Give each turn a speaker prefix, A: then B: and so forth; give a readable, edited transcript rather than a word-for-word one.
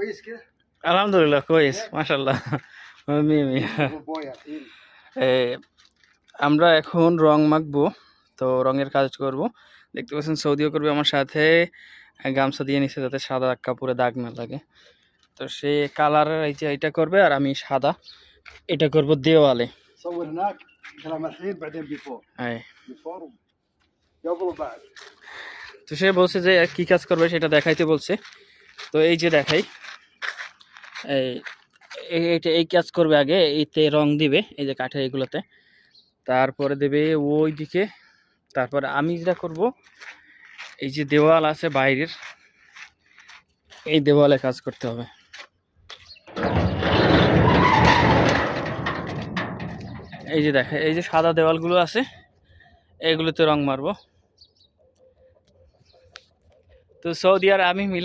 A: كويس كده
B: আলহামদুলিল্লাহ কইস মাশাআল্লাহ মিয়া মিয়া
A: بويا إيه.
B: আমরা এখন রং মাখবো, তো রঙের কাজ করব। দেখতে পাচ্ছেন সৌদিও করবে আমার সাথে, গামছা দিয়ে নিচ্ছে যাতে সাদা কাপড়ে দাগ না লাগে। তো সে কালারের এই যে এটা করবে আর আমি সাদা এটা করব দেওয়ালে।
A: صور هناك كلام الحين بعدين بيفور
B: হ্যাঁ,
A: بيفور قبل وبعد
B: তো সে বলছে যে কি কাজ করবে সেটা দেখাইতে বলছে। তো এই যে দেখাই, এইটা এই কাজ করবে আগে, এইতে রং দিবে এই যে কাঠের এগুলোতে, তারপরে দেবে ওই দিকে, তারপরে আমি যেটা করব এই যে দেওয়াল আছে বাইরের, এই দেওয়ালে কাজ করতে হবে। এই যে দেখে এই যে সাদা দেওয়ালগুলো আছে এগুলোতে রং মারবো। তো সৌদি আর আমি মিলে